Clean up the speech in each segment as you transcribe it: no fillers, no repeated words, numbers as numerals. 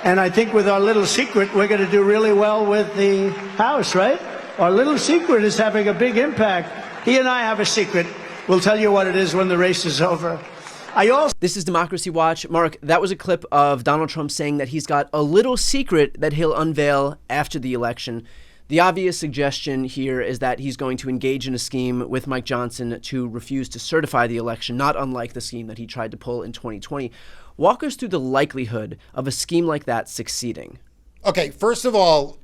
And I think with our little secret, we're going to do really well with the House, right? Our little secret is having a big impact. He and I have a secret. We'll tell you what it is when the race is over. This is Democracy Watch. Mark, that was a clip of Donald Trump saying that he's got a little secret that he'll unveil after the election. The obvious suggestion here is that he's going to engage in a scheme with Mike Johnson to refuse to certify the election, not unlike the scheme that he tried to pull in 2020. Walk us through the likelihood of a scheme like that succeeding. Okay, first of all,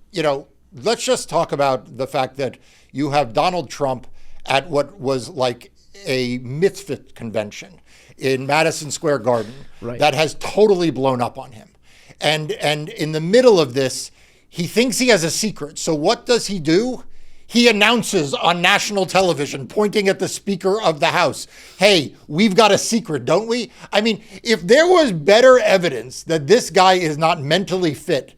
let's just talk about the fact that you have Donald Trump at what was like a misfit convention in Madison Square Garden that has totally blown up on him. And in the middle of this, he thinks he has a secret. So what does he do? He announces on national television, pointing at the Speaker of the House, hey, we've got a secret, don't we? I mean, if there was better evidence that this guy is not mentally fit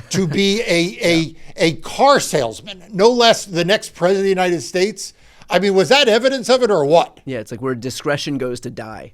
to be a car salesman, no less the next president of the United States, I mean, was that evidence of it or what? Yeah, it's like where discretion goes to die.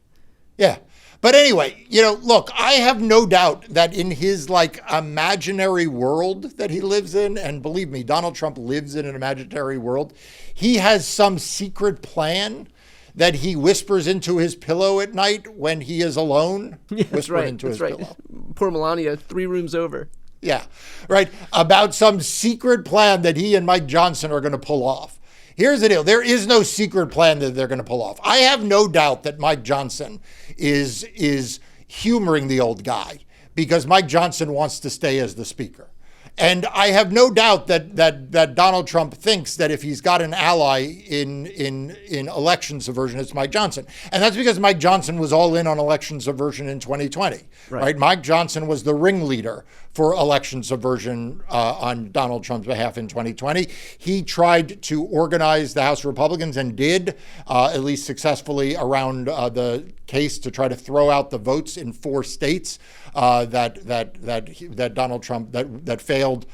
Yeah. But anyway, look, I have no doubt that in his imaginary world that he lives in, and believe me, Donald Trump lives in an imaginary world, he has some secret plan that he whispers into his pillow at night when he is alone. Yeah, that's right. That's right. Pillow. Poor Melania, 3 rooms over. Yeah, right. About some secret plan that he and Mike Johnson are going to pull off. Here's the deal. There is no secret plan that they're going to pull off. I have no doubt that Mike Johnson is humoring the old guy because Mike Johnson wants to stay as the speaker. And I have no doubt that Donald Trump thinks that if he's got an ally in election subversion, it's Mike Johnson. And that's because Mike Johnson was all in on election subversion in 2020, right? Mike Johnson was the ringleader for election subversion on Donald Trump's behalf in 2020. He tried to organize the House Republicans and did, at least successfully, around the case to try to throw out the votes in 4 states that Donald Trump that failed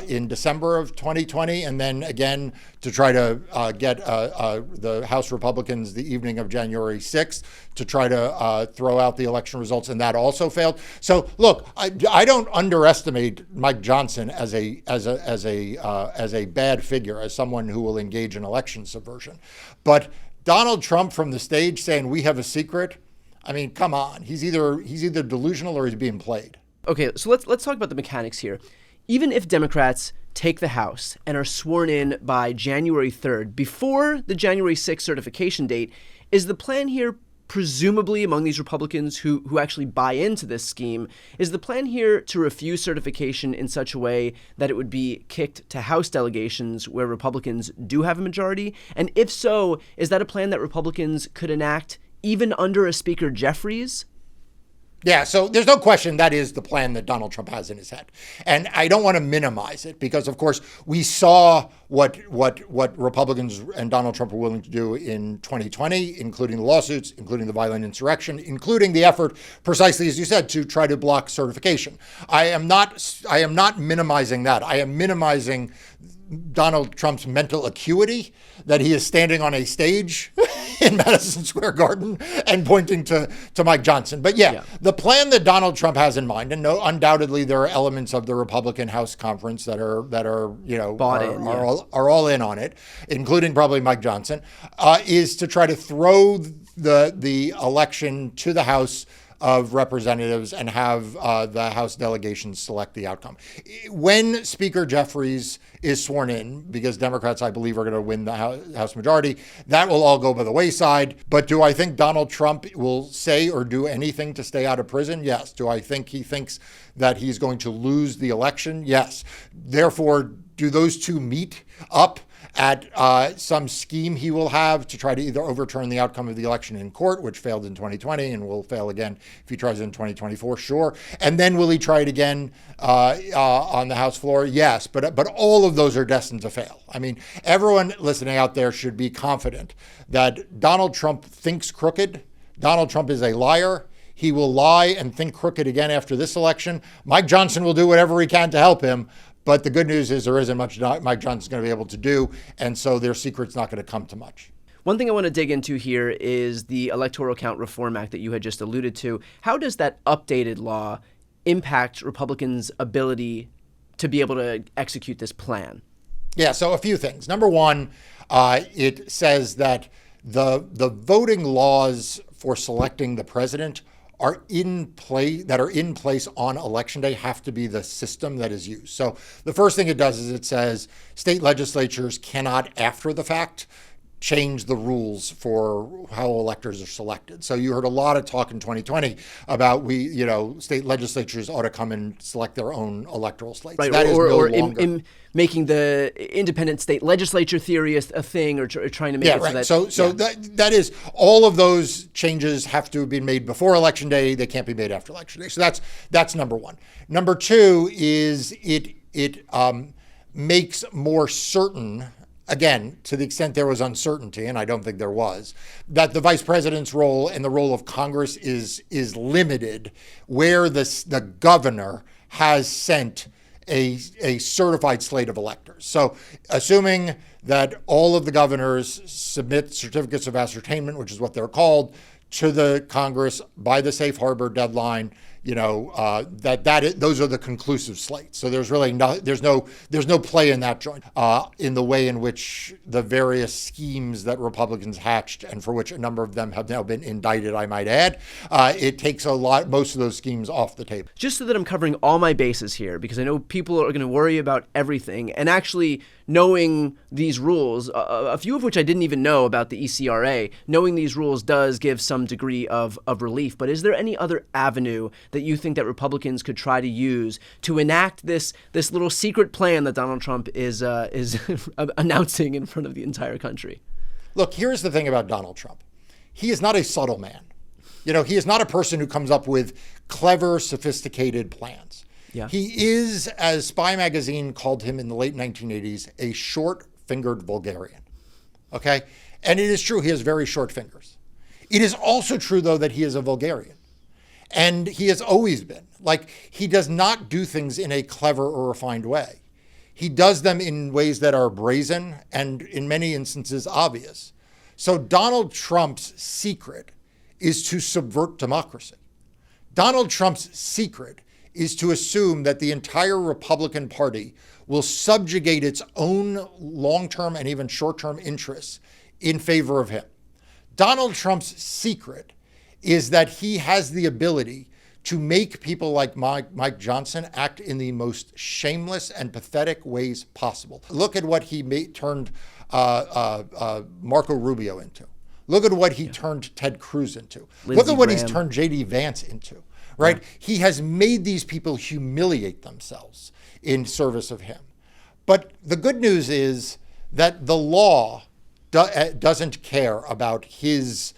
in December of 2020, and then again to try to get the House Republicans the evening of January 6th to try to throw out the election results, and that also failed. So look, I don't underestimate Mike Johnson as a bad figure, as someone who will engage in election subversion, but Donald Trump from the stage saying we have a secret. I mean, come on. He's either delusional or he's being played. Okay, so let's talk about the mechanics here. Even if Democrats take the House and are sworn in by January 3rd, before the January 6th certification date, is the plan here presumably among these Republicans who actually buy into this scheme, is the plan here to refuse certification in such a way that it would be kicked to House delegations where Republicans do have a majority? And if so, is that a plan that Republicans could enact even under a Speaker Jeffries? Yeah, so there's no question that is the plan that Donald Trump has in his head. And I don't want to minimize it because, of course, we saw what Republicans and Donald Trump were willing to do in 2020, including the lawsuits, including the violent insurrection, including the effort, precisely as you said, to try to block certification. I am not minimizing that. I am minimizing Donald Trump's mental acuity that he is standing on a stage in Madison Square Garden and pointing to Mike Johnson. But yeah, the plan that Donald Trump has in mind, and undoubtedly there are elements of the Republican House conference that are all in on it, including probably Mike Johnson, is to try to throw the election to the House of Representatives and have the House delegations select the outcome. When Speaker Jeffries is sworn in, because Democrats, I believe, are going to win the House majority, that will all go by the wayside. But do I think Donald Trump will say or do anything to stay out of prison? Yes. Do I think he thinks that he's going to lose the election? Yes. Therefore, do those two meet up at some scheme he will have to try to either overturn the outcome of the election in court, which failed in 2020 and will fail again if he tries it in 2024? Sure. And then will he try it again on the House floor? Yes. But all of those are destined to fail. I mean, everyone listening out there should be confident that Donald Trump thinks crooked. Donald Trump is a liar. He will lie and think crooked again after this election. Mike Johnson will do whatever he can to help him. But the good news is there isn't much Mike Johnson's going to be able to do, and so their secret's not going to come to much. One thing I want to dig into here is the Electoral Count Reform Act that you had just alluded to. How does that updated law impact Republicans' ability to be able to execute this plan? Yeah, so a few things. Number one, it says that the voting laws for selecting the president are in place on election day have to be the system that is used. So the first thing it does is it says state legislatures cannot, after the fact, change the rules for how electors are selected. So you heard a lot of talk in 2020 about state legislatures ought to come and select their own electoral slates. Right, That is no longer. In making the independent state legislature theory a thing, or trying to make it right. so that... So that is, all of those changes have to have been made before Election Day. They can't be made after Election Day. So that's number one. Number two is it makes more certain, again, to the extent there was uncertainty, and I don't think there was, that the vice president's role and the role of Congress is limited, where the governor has sent a certified slate of electors. So assuming that all of the governors submit certificates of ascertainment, which is what they're called, to the Congress by the safe harbor deadline, those are the conclusive slates. So there's really there's no play in that joint in the way in which the various schemes that Republicans hatched, and for which a number of them have now been indicted, I might add. It takes most of those schemes off the table. Just so that I'm covering all my bases here, because I know people are going to worry about everything, and actually knowing these rules, a few of which I didn't even know about the ECRA, knowing these rules does give some degree of relief. But is there any other avenue that you think that Republicans could try to use to enact this little secret plan that Donald Trump is announcing in front of the entire country? Look, here's the thing about Donald Trump. He is not a subtle man. He is not a person who comes up with clever, sophisticated plans. Yeah. He is, as Spy Magazine called him in the late 1980s, a short-fingered vulgarian. Okay? And it is true, he has very short fingers. It is also true, though, that he is a vulgarian. And he has always been. He does not do things in a clever or refined way. He does them in ways that are brazen and, in many instances, obvious. So Donald Trump's secret is to subvert democracy. Donald Trump's secret is to assume that the entire Republican Party will subjugate its own long-term and even short-term interests in favor of him. Donald Trump's secret is that he has the ability to make people like Mike Johnson act in the most shameless and pathetic ways possible. Look at what he turned Marco Rubio into. Look at what he turned Ted Cruz into. Look at what he's turned J.D. Vance into. Right? Yeah. He has made these people humiliate themselves in service of him. But the good news is that the law doesn't care about his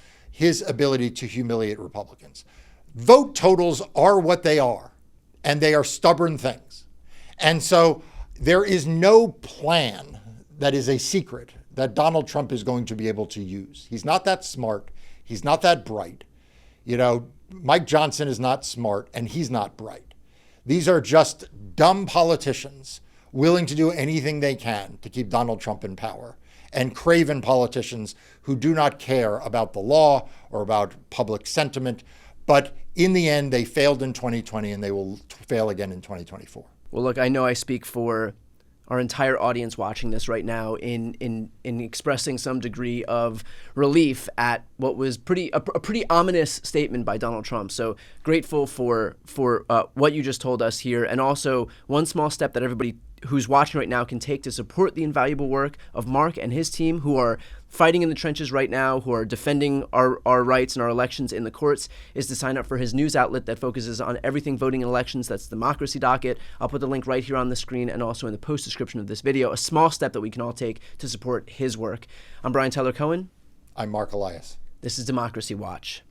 ability to humiliate Republicans. Vote totals are what they are, and they are stubborn things. And so there is no plan that is a secret that Donald Trump is going to be able to use. He's not that smart. He's not that bright. Mike Johnson is not smart, and he's not bright. These are just dumb politicians willing to do anything they can to keep Donald Trump in power, and craven politicians who do not care about the law or about public sentiment. But in the end, they failed in 2020, and they will fail again in 2024. Well, look, I know I speak for our entire audience watching this right now in expressing some degree of relief at what was a pretty ominous statement by Donald Trump. So grateful for what you just told us here, and also one small step that everybody who's watching right now can take to support the invaluable work of Marc and his team, who are fighting in the trenches right now, who are defending our rights and our elections in the courts, is to sign up for his news outlet that focuses on everything voting in elections. That's Democracy Docket. I'll put the link right here on the screen and also in the post description of this video. A small step that we can all take to support his work. I'm Brian Tyler Cohen. I'm Marc Elias. This is Democracy Watch.